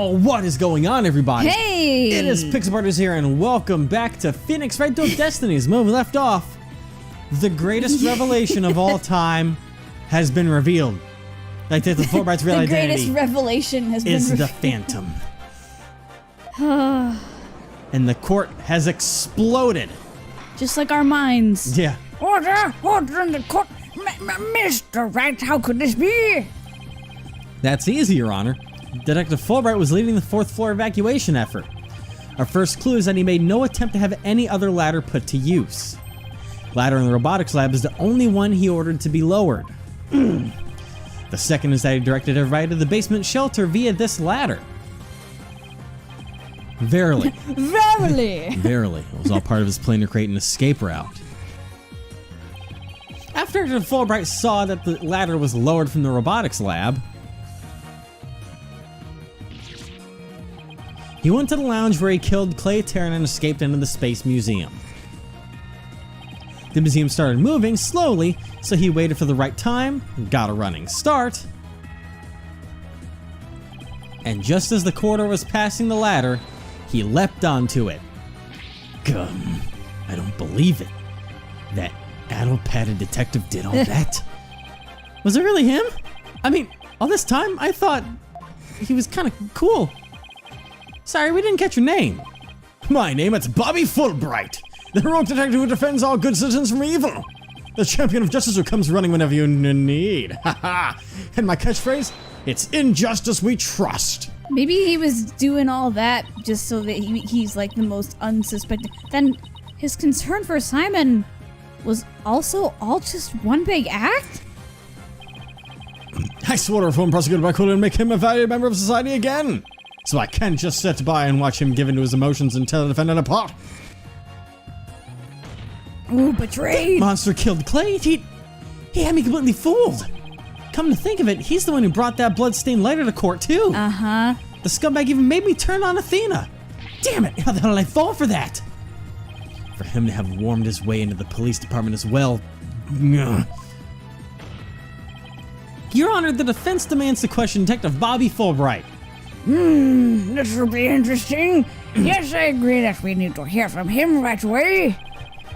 Oh, what is going on, everybody? Hey! It is Pixelparters here, and welcome back to Phoenix Wright Destinies. When we left off, the greatest revelation of all time has been revealed. Like Detective Fulbright's real identity. The greatest revelation has been revealed. Is the Phantom. And the court has exploded. Just like our minds. Yeah. Order in the court. Mr. Wright, how could this be? That's easy, Your Honor. Detective Fulbright was leading the 4th floor evacuation effort. Our first clue is that he made no attempt to have any other ladder put to use. Ladder in the robotics lab is the only one he ordered to be lowered. The second is that he directed everybody to the basement shelter via this ladder. Verily. Verily. Verily. It was all part of his plan to create an escape route. After Detective Fulbright saw that the ladder was lowered from the robotics lab, he went to the lounge where he killed Clay Terran and escaped into the Space Museum. The museum started moving slowly, so he waited for the right time, got a running start, and just as the corridor was passing the ladder, he leapt onto it. Gum, I don't believe it. That addle-padded detective did all that? Was it really him? I mean, all this time I thought he was kind of cool. Sorry, we didn't catch your name. My name is Bobby Fulbright, the heroic detective who defends all good citizens from evil. The champion of justice who comes running whenever you need. Ha! And my catchphrase? It's injustice we trust. Maybe he was doing all that just so that he's like the most unsuspected. Then his concern for Simon was also all just one big act? I swore to reform prosecutor Blackquill and make him a valued member of society again. So I can't just sit by and watch him give in to his emotions and tear the defendant apart. Ooh, betrayed! Monster killed Clay. He had me completely fooled. Come to think of it, he's the one who brought that bloodstained lighter to court too. Uh-huh. The scumbag even made me turn on Athena. Damn it, how the hell did I fall for that? For him to have wormed his way into the police department as well. Ugh. Your Honor, the defense demands to question Detective Bobby Fulbright. This will be interesting. Yes, I agree that we need to hear from him right away.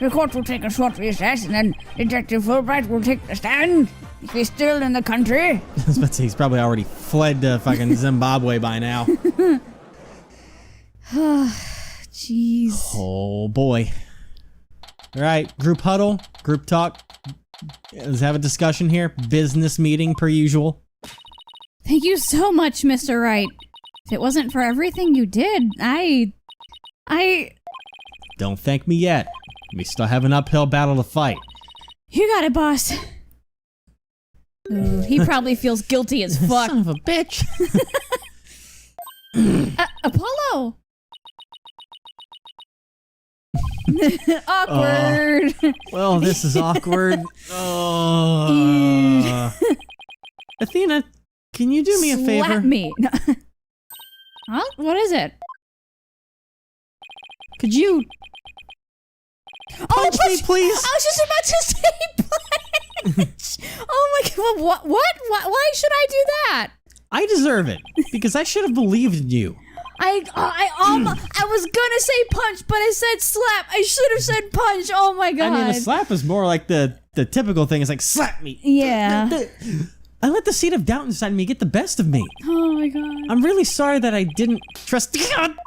The court will take a short recess, and then Detective Fulbright will take the stand. If he's still in the country. I was about to say, he's probably already fled to fucking Zimbabwe by now. Jeez. Oh boy. Alright, group huddle, group talk. Let's have a discussion here. Business meeting per usual. Thank you so much, Mr. Wright. If it wasn't for everything you did, I... Don't thank me yet. We still have an uphill battle to fight. You got it, boss. Ooh, he probably feels guilty as fuck. Son of a bitch. Apollo! Awkward. Well, this is awkward. Athena, can you do me a favor? Slap me. Huh? What is it? Could you punch me, please? I was just about to say punch. Oh my god! What? Why should I do that? I deserve it because I should have believed in you. I was gonna say punch, but I said slap. I should have said punch. Oh my god! I mean, a slap is more like the typical thing. It's like slap me. Yeah. I let the seed of doubt inside me get the best of me. Oh my god! I'm really sorry that I didn't trust. Don't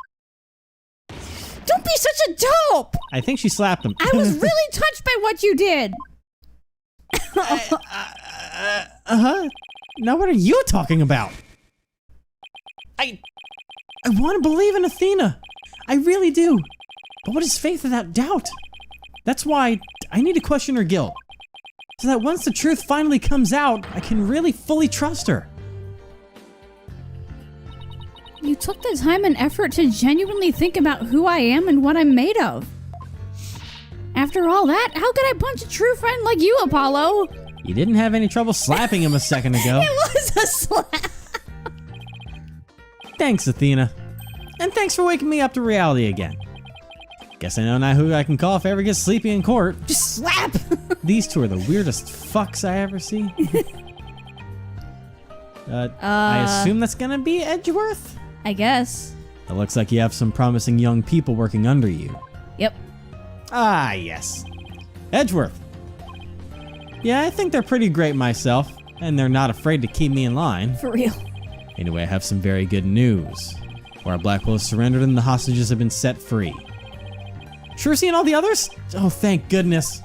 be such a dope! I think she slapped him. I was really touched by what you did. Now what are you talking about? I want to believe in Athena. I really do. But what is faith without doubt? That's why I need to question her guilt. So that once the truth finally comes out, I can really fully trust her. You took the time and effort to genuinely think about who I am and what I'm made of. After all that, how could I punch a true friend like you, Apollo? You didn't have any trouble slapping him a second ago. It was a slap. Thanks, Athena. And thanks for waking me up to reality again. Guess I know now who I can call if I ever get sleepy in court. Just slap. These two are the weirdest fucks I ever see. I assume that's gonna be Edgeworth? I guess. It looks like you have some promising young people working under you. Yep. Ah, yes. Edgeworth. Yeah, I think they're pretty great myself, and they're not afraid to keep me in line. For real. Anyway, I have some very good news. Our Blackquill has surrendered and the hostages have been set free. Sure seeing all the others? Oh, thank goodness.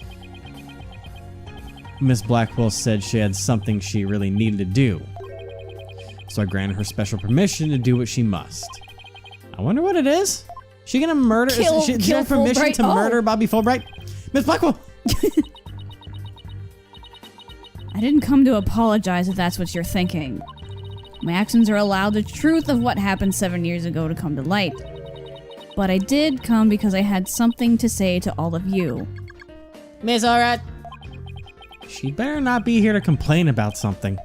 Miss Blackquill said she had something she really needed to do. So I granted her special permission to do what she must. I wonder what it is? She gonna murder? Kill Is there permission Fulbright? to murder Bobby Fulbright? Miss Blackquill! I didn't come to apologize if that's what you're thinking. My actions are allowed the truth of what happened 7 years ago to come to light. But I did come because I had something to say to all of you. Miss Alright. She better not be here to complain about something.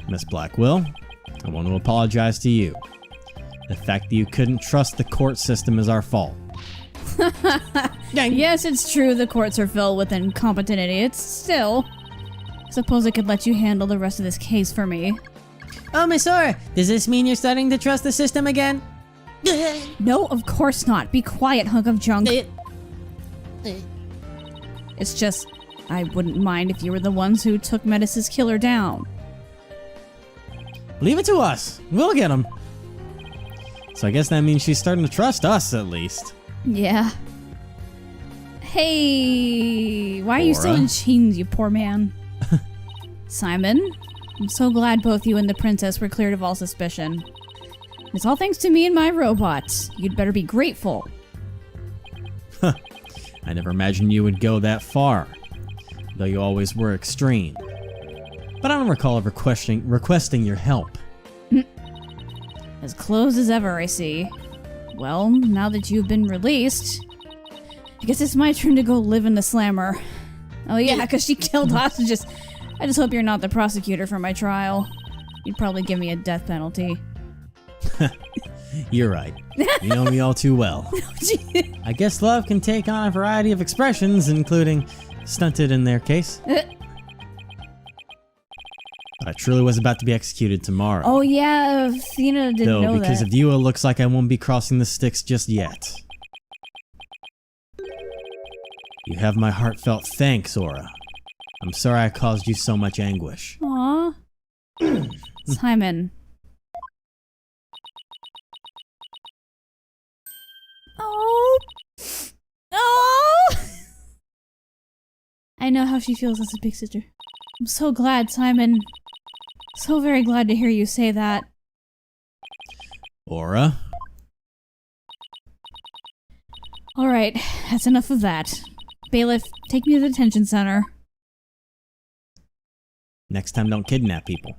Miss Blackquill, I want to apologize to you. The fact that you couldn't trust the court system is our fault. Yes, it's true the courts are filled with incompetent idiots. Still, suppose I could let you handle the rest of this case for me. Oh, Miss Aura, does this mean you're starting to trust the system again? No, of course not. Be quiet, hunk of junk. It's just, I wouldn't mind if you were the ones who took Metis' killer down. Leave it to us. We'll get him. So I guess that means she's starting to trust us, at least. Yeah. Hey, why are you still Aura? in chains, you poor man? Simon, I'm so glad both you and the princess were cleared of all suspicion. It's all thanks to me and my robots. You'd better be grateful. I never imagined you would go that far, though you always were extreme. But I don't recall ever requesting your help. As close as ever, I see. Well, now that you've been released, I guess it's my turn to go live in the slammer. Oh yeah, because she killed hostages. I just hope you're not the prosecutor for my trial. You'd probably give me a death penalty. You're right. You know me all too well. I guess love can take on a variety of expressions, including stunted in their case. But I truly was about to be executed tomorrow. Oh yeah, Athena didn't Though, know because that. of you, it looks like I won't be crossing the sticks just yet. You have my heartfelt thanks, Aura. I'm sorry I caused you so much anguish. Aw. Simon. Oh. Oh. I know how she feels as a big sister. I'm so glad, Simon. So very glad to hear you say that. Aura? Alright, that's enough of that. Bailiff, take me to the detention center. Next time, don't kidnap people.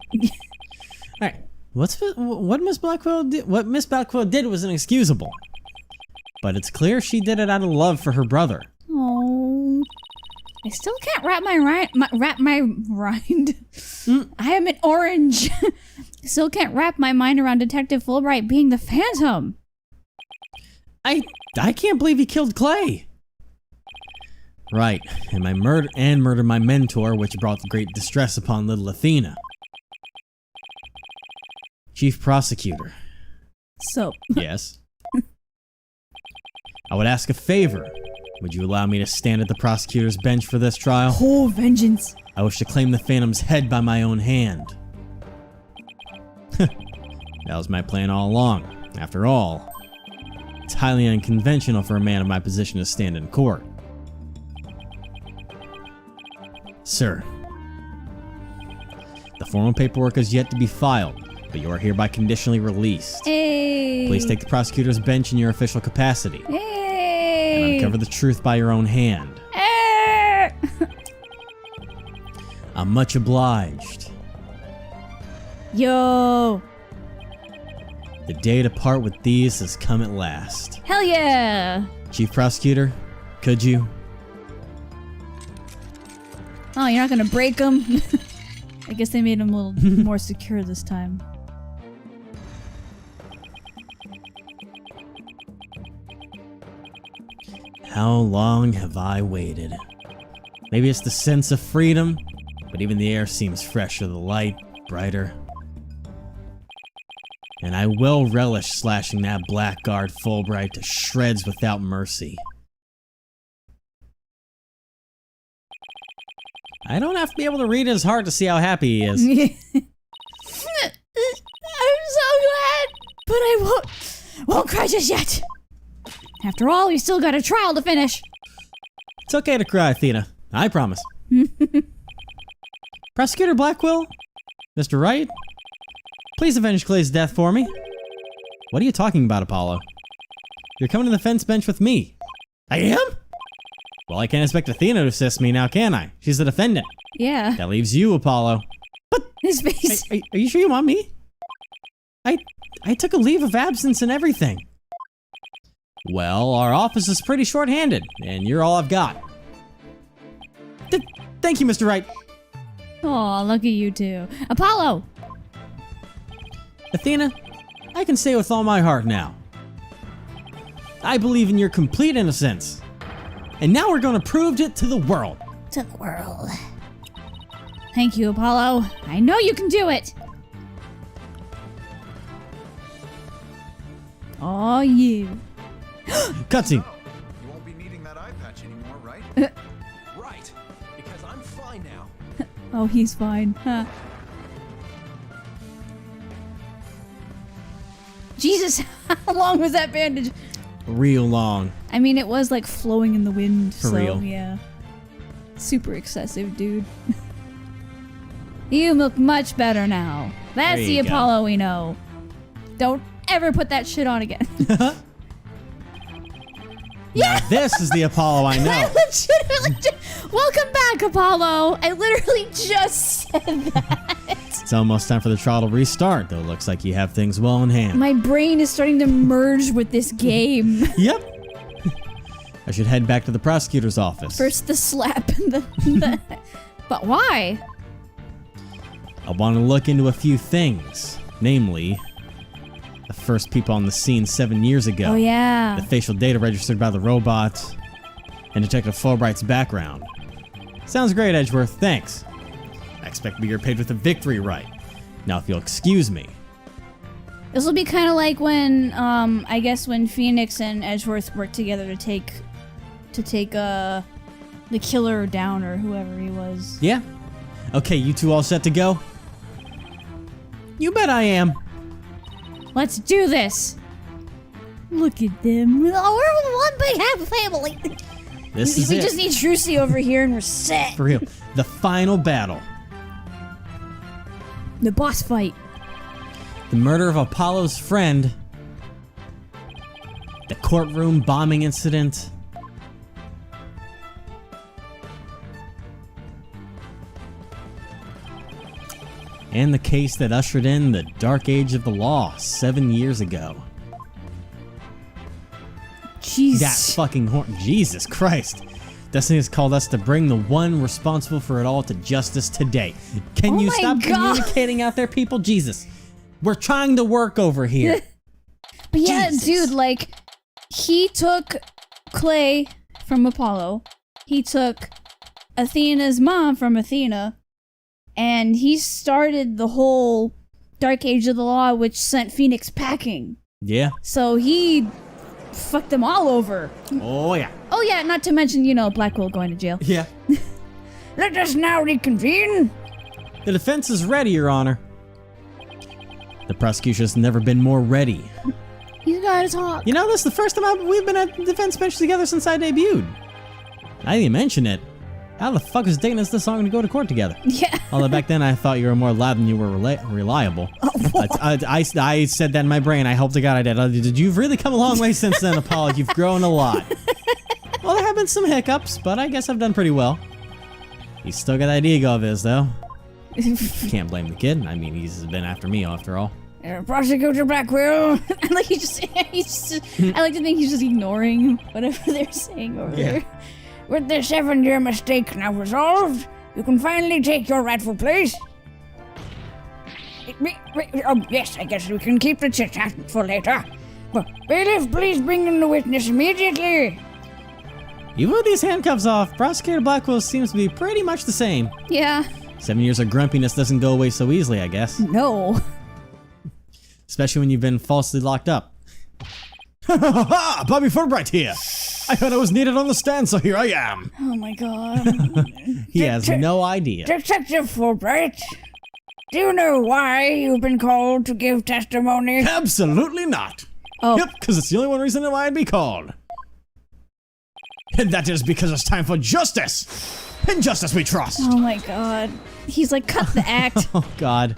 Alright, what Miss Blackquill did was inexcusable. But it's clear she did it out of love for her brother. Oh, I still can't wrap my mind. I am an orange. Still can't wrap my mind around Detective Fulbright being the Phantom. I can't believe he killed Clay. Right, and murdered my mentor, which brought great distress upon little Athena. Chief Prosecutor. So, Yes. I would ask a favor. Would you allow me to stand at the prosecutor's bench for this trial? oh, vengeance. I wish to claim the Phantom's head by my own hand. That was my plan all along. After all, it's highly unconventional for a man of my position to stand in court. Sir, the formal paperwork is yet to be filed, but you are hereby conditionally released. Hey. Please take the prosecutor's bench in your official capacity and Hey. uncover the truth by your own hand. Hey. I'm much obliged. Yo. The day to part with these has come at last. Hell yeah. Chief Prosecutor, could you? Oh, you're not gonna break them? I guess they made them a little more secure this time. How long have I waited? Maybe it's the sense of freedom, but even the air seems fresher, the light brighter. And I will relish slashing that blackguard Fulbright to shreds without mercy. I don't have to be able to read his heart to see how happy he is. I'm so glad, but I won't cry just yet. After all, we still got a trial to finish. It's okay to cry, Athena. I promise. Prosecutor Blackquill? Mr. Wright? Please avenge Clay's death for me. What are you talking about, Apollo? You're coming to the defense bench with me. I am? Well, I can't expect Athena to assist me now, can I? She's the defendant. Yeah. That leaves you, Apollo. His face. Are you sure you want me? I took a leave of absence and everything. Well, our office is pretty short-handed, and you're all I've got. Thank you, Mr. Wright. Aw, look at you two. Apollo! Athena, I can say with all my heart now. I believe in your complete innocence. And now we're gonna prove it to the world. To the world. Thank you, Apollo. I know you can do it. Oh, you. Cutscene. You won't be needing that eye patch anymore, right? Right, because I'm fine now. Oh, he's fine. Huh. Jesus, how long was that bandage? Real long. I mean, it was like flowing in the wind. For so, real. Yeah. Super excessive, dude. You look much better now. That's There the you go. Apollo we know. Don't ever put that shit on again. Now this is the Apollo I I know. legitimately welcome back, Apollo. I literally just said that. It's almost time for the trial to restart, though it looks like you have things well in hand. My brain is starting to merge with this game. Yep. I should head back to the prosecutor's office. First the slap and the But why? I want to look into a few things. Namely, the first people on the scene 7 years ago. Oh yeah. The facial data registered by the robot. And Detective Fulbright's background. Sounds great, Edgeworth. Thanks. I expect to be repaid with a victory right. Now, if you'll excuse me. This will be kind of like when, I guess when Phoenix and Edgeworth worked together to take the killer down or whoever he was. Yeah? Okay, you two all set to go? You bet I am. Let's do this. Look at them. Oh, we're one big happy family. This is We it. just need Trucy over here and we're set. For real. The final battle. The boss fight. The murder of Apollo's friend. The courtroom bombing incident. And the case that ushered in the dark age of the law 7 years ago. Jeez. That fucking horn. Jesus Christ. Destiny has called us to bring the one responsible for it all to justice today. Can Oh you my stop God. communicating out there, people? Jesus. We're trying to work over here. But yeah, Jesus. dude, like, he took Clay from Apollo. He took Athena's mom from Athena. And he started the whole Dark Age of the Law, which sent Phoenix packing. Yeah. So he fucked them all over. Oh, yeah. Oh yeah, not to mention, Blackquill going to jail. Yeah. Let us now reconvene. The defense is ready, Your Honor. The prosecution has never been more ready. He's gotta talk. You know, this is the first time we've been at the defense bench together since I debuted. I didn't even mention it. How the fuck is Dayton and this song to go to court together? Yeah. Although back then I thought you were more loud than you were reliable. I said that in my brain. I hope to God I did. You've really come a long way since then, Apollo. You've grown a lot. Well, there have been some hiccups, but I guess I've done pretty well. He's still got that ego of his, though. Can't blame the kid. I mean, he's been after me, after all. Prosecutor Blackquill. I like I like to think he's just ignoring whatever they're saying over there. With the 7-year mistake now resolved, you can finally take your rightful place. Yes, I guess we can keep the chit-chat for later. But bailiff, please bring in the witness immediately. Even with these handcuffs off, Prosecutor Blackquill seems to be pretty much the same. Yeah. 7 years of grumpiness doesn't go away so easily, I guess. No. especially when you've been falsely locked up. Ha ha ha! Bobby Fulbright here! I heard I was needed on the stand, so here I am! Oh my god. He has no idea. Detective Fulbright, do you know why you've been called to give testimony? Absolutely not! Oh. Yep, because it's the only one reason why I'd be called. And that is because it's time for justice! In justice we trust! Oh my god. He's like, cut the act. Oh god.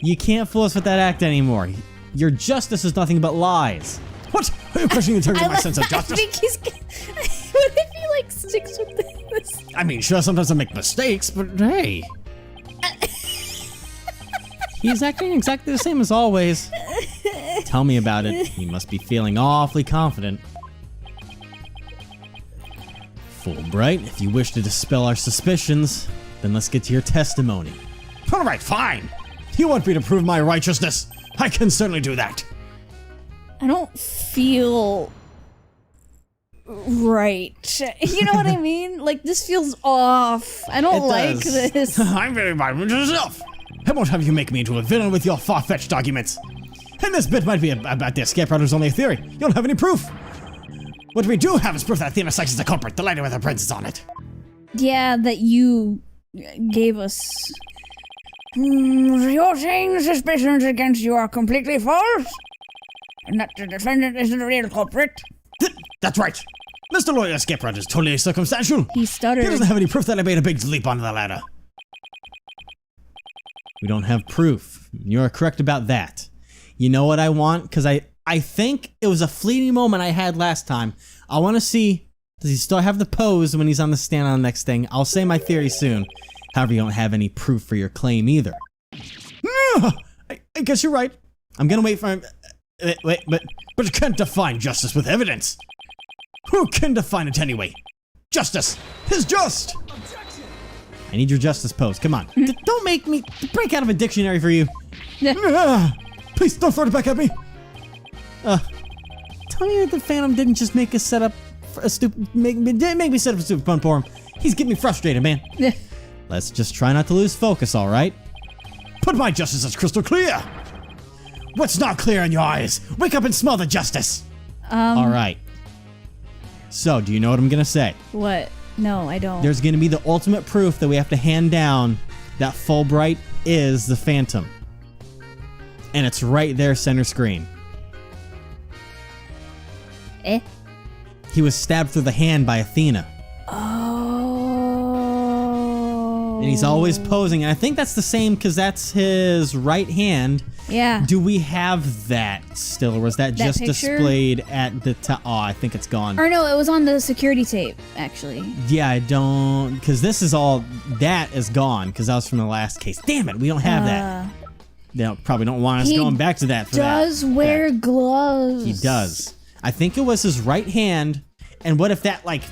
You can't fool us with that act anymore. Your justice is nothing but lies. What? Are you questioning the integrity of my sense of I justice? think he's. What if he like sticks with this? I mean, sure, sometimes I make mistakes, but hey. He's acting exactly the same as always. Tell me about it. He must be feeling awfully confident. Fulbright, if you wish to dispel our suspicions, then let's get to your testimony. All right, fine. You want me to prove my righteousness? I can certainly do that. I don't feel right. You know what I mean? Like, this feels off. I don't like this. I'm very violent yourself. I won't have you make me into a villain with your far-fetched arguments. And this bit might be about the escape route is only a theory. You don't have any proof. What we do have is proof that Athena Sykes is the culprit, the lady with her princess on it. Yeah, that you gave us. You're saying the suspicions against you are completely false? And that the defendant is the real culprit? That's right. Mr. Lawyer escape route is totally circumstantial. He stuttered. He doesn't have any proof that I made a big leap onto the ladder. We don't have proof. You're correct about that. You know what I want? Because I think it was a fleeting moment I had last time. I want to see, does he still have the pose when he's on the stand on the next thing? I'll say my theory soon. However, you don't have any proof for your claim either. I guess you're right. I'm gonna wait for him. Wait, but you can't define justice with evidence. Who can define it anyway? Justice is just. Objection! I need your justice pose. Come on. Don't make me break out of a dictionary for you. Please don't throw it back at me. Tell me the Phantom didn't just make us set up for a stupid. Make me set up a stupid pun for him. He's getting me frustrated, man. Let's just try not to lose focus, all right? But my justice is crystal clear. What's not clear in your eyes? Wake up and smell the justice. All right. So, do you know what I'm gonna say? What? No, I don't. There's gonna be the ultimate proof that we have to hand down that Fulbright is the Phantom. And it's right there, center screen. He was stabbed through the hand by Athena. Oh. And he's always posing. And I think that's the same because that's his right hand. Yeah. Do we have that still? Or was that just picture? displayed at the top? Oh, I think it's gone. Or no, it was on the security tape, actually. Yeah, I don't. Because this is all. That is gone because that was from the last case. Damn it, we don't have that. They probably don't want us He going back to that for that. Does wear gloves. He does. I think it was his right hand. And what if that, like,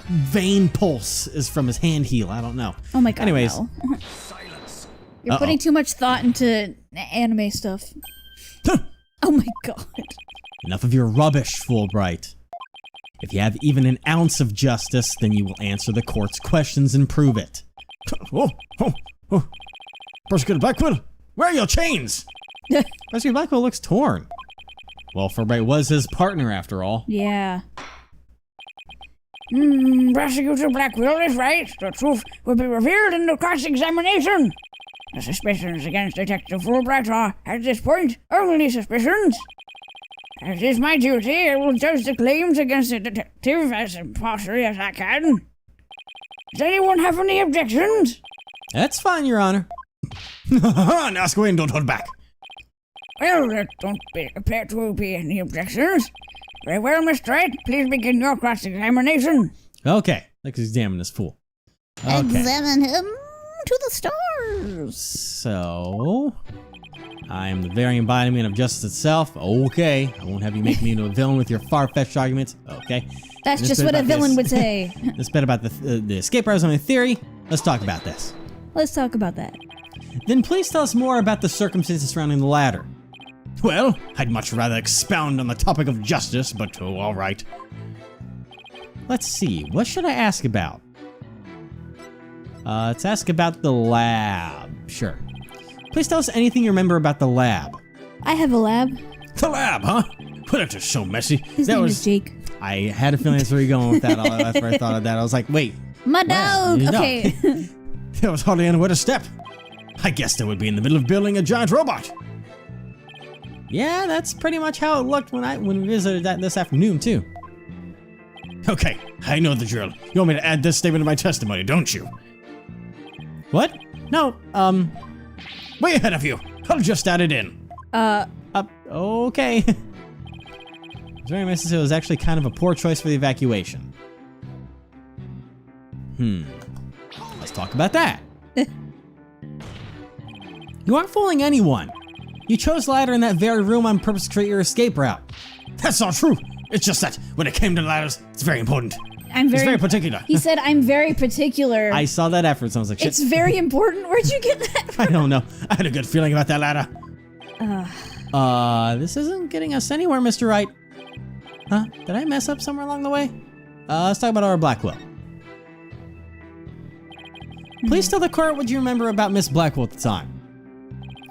vein pulse is from his hand heel? I don't know. Oh my god. Anyways. No. Silence. You're putting too much thought into anime stuff. Oh my god. Enough of your rubbish, Fulbright. If you have even an ounce of justice, then you will answer the court's questions and prove it. Prosecutor Blackquill, where are your chains? Prosecutor Blackquill looks torn. Well, Fulbright was his partner after all. Yeah. Prosecutor Blackquill is right. The truth will be revealed in the cross-examination. The suspicions against Detective Fulbright are, at this point, only suspicions. As is my duty, I will judge the claims against the detective as impartially as I can. Does anyone have any objections? That's fine, Your Honor. Now ask away and don't hold back. Well, there don't appear to be any objections. Very well, Mr. Wright. Please begin your cross-examination. Okay, let's examine this fool. Okay. Examine him to the stars. So, I am the very embodiment of justice itself. Okay, I won't have you make me into a villain with your far-fetched arguments. Okay. That's This just bit what a about villain this- would say. This bit about the escape route is only a theory. Let's talk about this. Let's talk about that. Then please tell us more about the circumstances surrounding the ladder. Well, I'd much rather expound on the topic of justice, but oh, all right. Let's see, what should I ask about? Let's ask about the lab. Sure. Please tell us anything you remember about the lab. I have a lab. The lab, huh? Well, that's just so messy. His name is Jake. I had a feeling that's where you're going with that. That's where I thought of that. I was like, wait. My dog. Wow, Okay. There was hardly anywhere to step. I guessed it would be in the middle of building a giant robot. Yeah, that's pretty much how it looked when we visited that this afternoon, too. Okay, I know the drill. You want me to add this statement to my testimony, don't you? What? No, way ahead of you. I'll just add it in. Okay. It's very nice to say it was actually kind of a poor choice for the evacuation. Let's talk about that. You aren't fooling anyone. You chose ladder in that very room on purpose to create your escape route. That's not true. It's just that when it came to ladders, it's very important. It's very particular. He said, I'm very particular. I saw that afterwards. I was like, shit. It's very important. Where'd you get that from? I don't know. I had a good feeling about that ladder. This isn't getting us anywhere, Mr. Wright. Huh? Did I mess up somewhere along the way? Let's talk about our Blackquill. Please tell the court what you remember about Miss Blackquill at the time.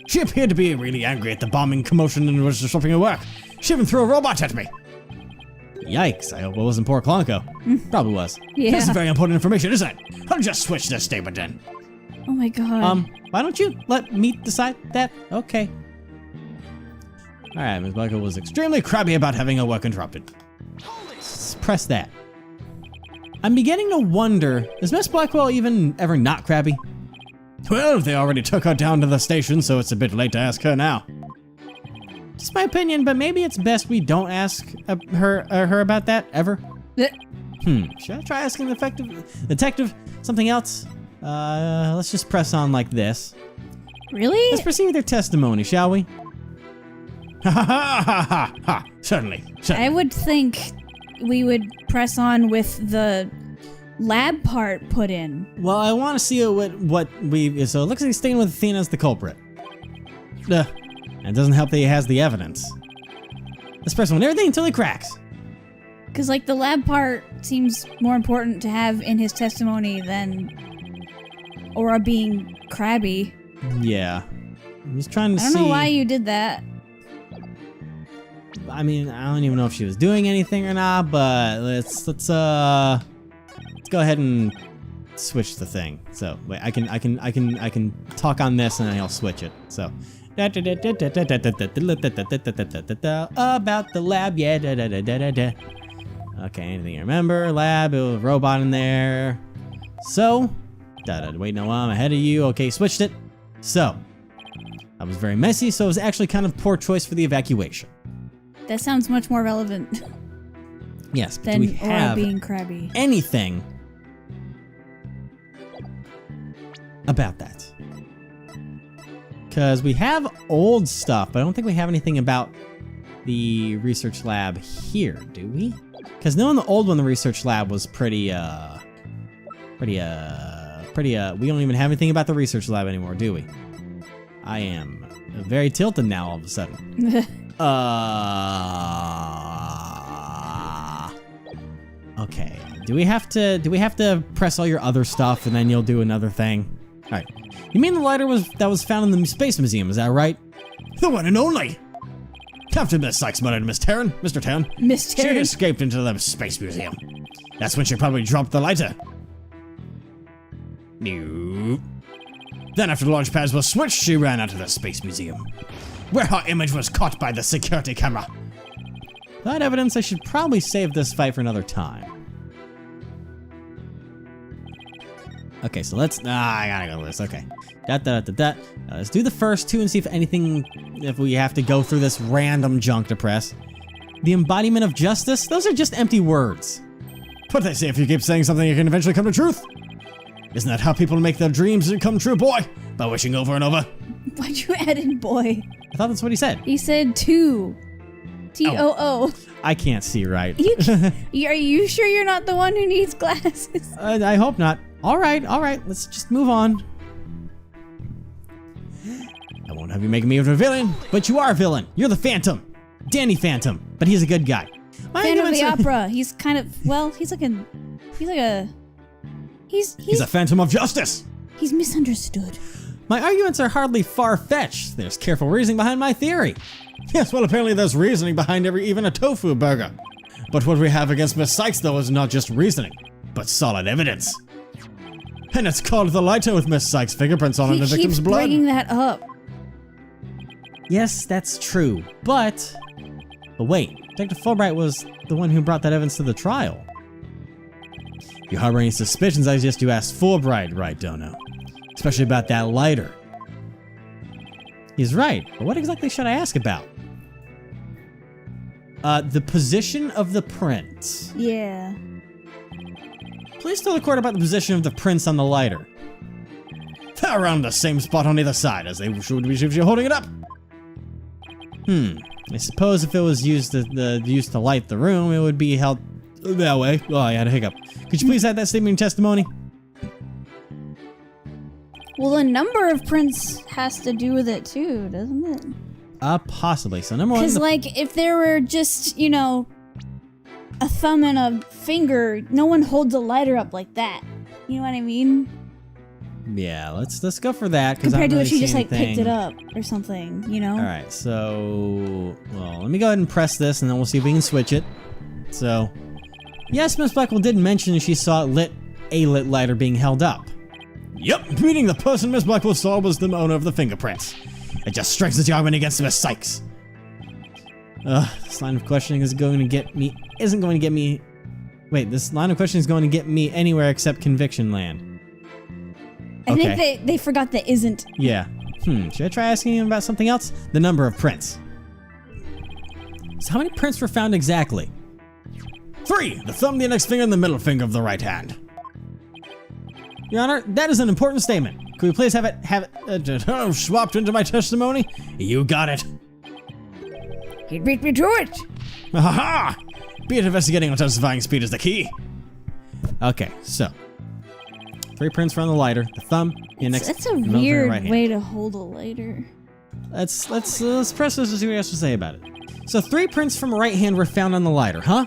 She appeared to be really angry at the bombing commotion and was disrupting her work. She even threw a robot at me. Yikes, I hope it wasn't poor Klonko. Probably was. Yeah. This is very important information, isn't it? I'll just switch this statement in. Oh my god. Why don't you let me decide that? Okay. Alright, Ms. Blackquill was extremely crabby about having her work interrupted. Let's press that. I'm beginning to wonder, is Miss Blackquill even ever not crabby? Well, they already took her down to the station, so it's a bit late to ask her now. Just my opinion, but maybe it's best we don't ask her about that, ever. Should I try asking the detective something else? Let's just press on like this. Really? Let's proceed with their testimony, shall we? Ha ha ha ha ha ha! Certainly. I would think we would press on with the lab part put in. Well, I want to see what we. So it looks like he's staying with Athena as the culprit. It doesn't help that he has the evidence. Let's press on everything until he cracks. Because, like, the lab part seems more important to have in his testimony than Aura being crabby. Yeah. I'm just trying to see. I don't know why you did that. I mean, I don't even know if she was doing anything or not, but let's go ahead and switch the thing. So wait, I can talk on this and then I'll switch it. So about the lab, yeah. Okay, anything you remember? Lab, it was a robot in there. So, wait, no, I'm ahead of you. Okay, switched it. So, that was very messy, so it was actually kind of poor choice for the evacuation. That sounds much more relevant Yes, but than do we have Aura being crabby. anything about that? Because we have old stuff, but I don't think we have anything about the research lab here, do we? Because knowing the old one, the research lab was pretty, we don't even have anything about the research lab anymore, do we? I am very tilted now all of a sudden. Okay. Do we have to press all your other stuff and then you'll do another thing? Alright. You mean the lighter that was found in the Space Museum, is that right? The one and only! Captain Miss Sykes murdered Miss Terran, Mr. Terran. Miss Terran? She escaped into the Space Museum. That's when she probably dropped the lighter. Nope. Then after the launch pads were switched, she ran out of the Space Museum, where her image was caught by the security camera. That evidence, I should probably save this fight for another time. Okay, so let's. I gotta go with this. Okay. Let's do the first two and see if we have to go through this random junk to press. The embodiment of justice? Those are just empty words. But they say if you keep saying something, it can eventually come to truth. Isn't that how people make their dreams come true, boy? By wishing over and over. Why'd you add in boy? I thought that's what he said. He said two. T-O-O. I can't see right. Are you sure you're not the one who needs glasses? I hope not. All right. Let's just move on. I won't have you making me a villain, but you are a villain. You're the Phantom. Danny Phantom, but he's a good guy. Phantom of the Opera. He's kind of, well, he's a Phantom of justice. He's misunderstood. My arguments are hardly far-fetched. There's careful reasoning behind my theory. Yes, well, apparently there's reasoning behind even a tofu burger. But what we have against Miss Sykes, though, is not just reasoning, but solid evidence. And it's called the lighter with Miss Sykes' fingerprints on it and the victim's keeps blood. bringing that up. Yes, that's true, but wait, Detective Fulbright was the one who brought that evidence to the trial. If you harbor any suspicions, I suggest you ask Fulbright, right, Dono? Especially about that lighter. He's right, but what exactly should I ask about? The position of the prints. Yeah. Please tell the court about the position of the prints on the lighter. They're around the same spot on either side as they should be if you're holding it up. I suppose if it was used to light the room, it would be held that way. Oh, I had a hiccup. Could you please add that statement in testimony? Well, the number of prints has to do with it too, doesn't it? Possibly. So number one. Because, like, if there were just, you know, a thumb and a finger, no one holds a lighter up like that. You know what I mean? Yeah, let's go for that. Compared to really if she just, like, anything. picked it up or something, you know? Alright, so... Well, let me go ahead and press this, and then we'll see if we can switch it. So... Yes, Miss Blackwell did mention she saw a lit lighter being held up. Yep, meaning the person Miss Blackwell saw was the owner of the fingerprints. It just strengthens the argument against Miss Sykes. This line of questioning isn't going to get me... Wait, this line of questioning is going to get me anywhere except conviction land. I think they forgot the isn't. Yeah. Should I try asking him about something else? The number of prints. So how many prints were found exactly? 3! The thumb, the index finger, and the middle finger of the right hand. Your Honor, that is an important statement. Could we please have it swapped into my testimony? You got it. He beat me to it. Ha ha! Be it investigating or testifying speed is the key. Okay, so 3 prints from the lighter, the thumb, the index, That's a and middle finger, weird right hand. way to hold a lighter. Let's press this and see what he has to say about it. So 3 prints from right hand were found on the lighter, huh?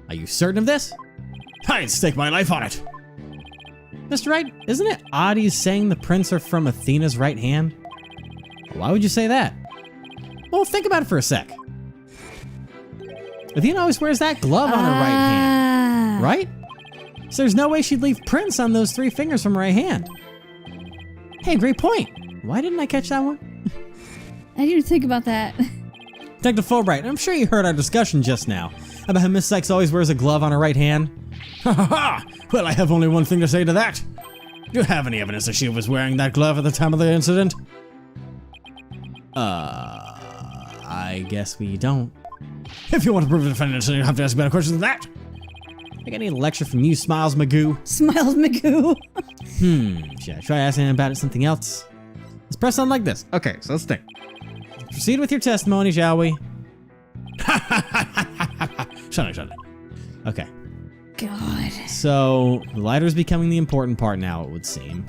Are you certain of this? I'd stake my life on it. Mr. Wright, isn't it odd he's saying the prints are from Athena's right hand? Why would you say that? Well, think about it for a sec. Athena always wears that glove on her right hand, right? So there's no way she'd leave prints on those 3 fingers from her right hand. Hey, great point. Why didn't I catch that one? I didn't think about that. Detective Fulbright, I'm sure you heard our discussion just now about how Miss Sykes always wears a glove on her right hand. Ha ha ha! Well, I have only one thing to say to that. Do you have any evidence that she was wearing that glove at the time of the incident? I guess we don't. If you want to prove the defendant, you have to ask better questions than that. I think I need a lecture from you, Smiles Magoo. Smiles Magoo. Should I try asking him about something else? Let's press on like this. Okay, so let's think. Proceed with your testimony, shall we? Shut it. Okay. God. So, the lighter's becoming the important part now, it would seem.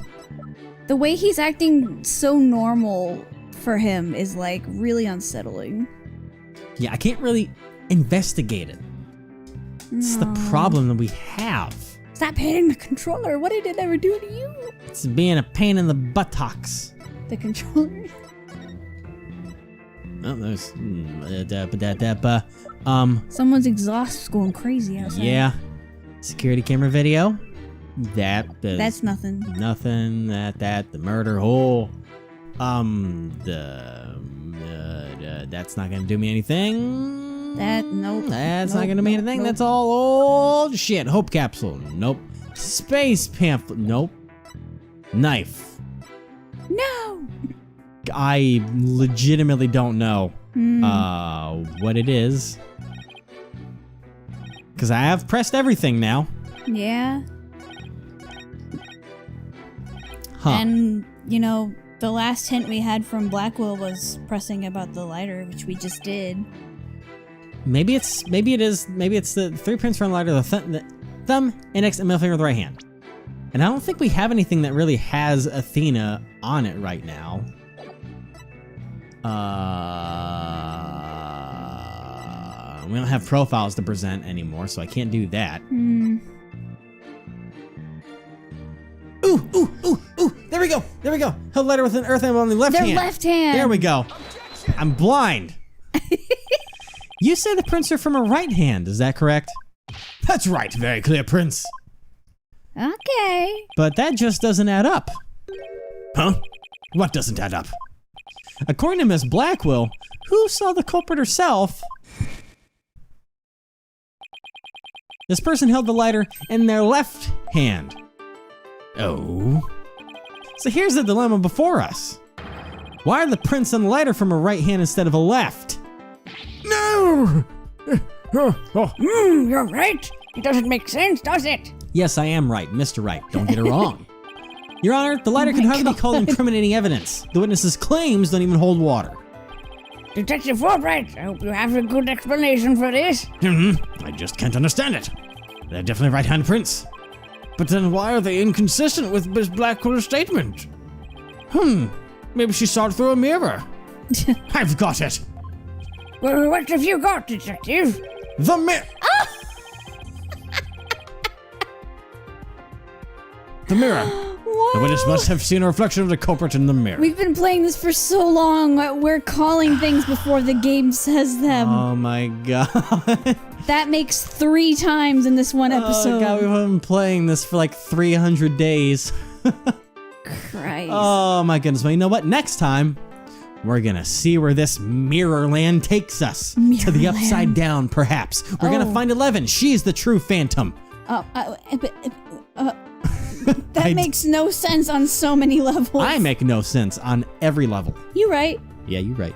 The way he's acting so normal for him is, like, really unsettling. Yeah, I can't really investigate it. It's the problem that we have. Stop hitting the controller. What did it ever do to you? It's being a pain in the buttocks. The controller? Oh, there's... Someone's exhaust is going crazy outside. Yeah. Security camera video. That's nothing. Nothing. The murder hole. That's not gonna do me anything. Nope. That's Nope, not gonna do me nope, anything. nope. That's all old shit. Hope capsule. Nope. Space pamphlet. Nope. Knife. No! I legitimately don't know what it is. Because I have pressed everything now. Yeah. Huh. And, you know, the last hint we had from Blackquill was pressing about the lighter, which we just did. Maybe it is the 3 prints from the lighter, the thumb, index, and middle finger of the right hand. And I don't think we have anything that really has Athena on it right now. We don't have profiles to present anymore, so I can't do that. Ooh, there we go. There we go. Held letter with an earth emblem on the left Their hand. left hand. There we go. Objection! I'm blind. You say the prints are from a right hand, is that correct? That's right. Very clear, Prince. Okay. But that just doesn't add up. Huh? What doesn't add up? According to Miss Blackquill, who saw the culprit herself, this person held the lighter in their left hand. Oh. So here's the dilemma before us. Why are the prints on the lighter from a right hand instead of a left? No! You're right. It doesn't make sense, does it? Yes, I am right, Mr. Wright. Don't get it wrong. Your Honor, the lighter can hardly be called incriminating evidence. The witness's claims don't even hold water. Detective Fulbright, I hope you have a good explanation for this. I just can't understand it. They're definitely right-hand prints. But then why are they inconsistent with Miss Blackwell's statement? Maybe she saw it through a mirror. I've got it. Well, what have you got, Detective? The mirror. The mirror. The witness must have seen a reflection of the culprit in the mirror. We've been playing this for so long. We're calling things before the game says them. Oh my god. That makes 3 times in this one episode. Oh god, we've been playing this for like 300 days. Christ. Oh my goodness. Well, you know what? Next time, we're gonna see where this mirror land takes us. To the Mirrorland. upside down, perhaps. We're gonna Oh. find 11. She's the true phantom. That makes no sense on so many levels. I make no sense on every level. You right. Yeah, you're right.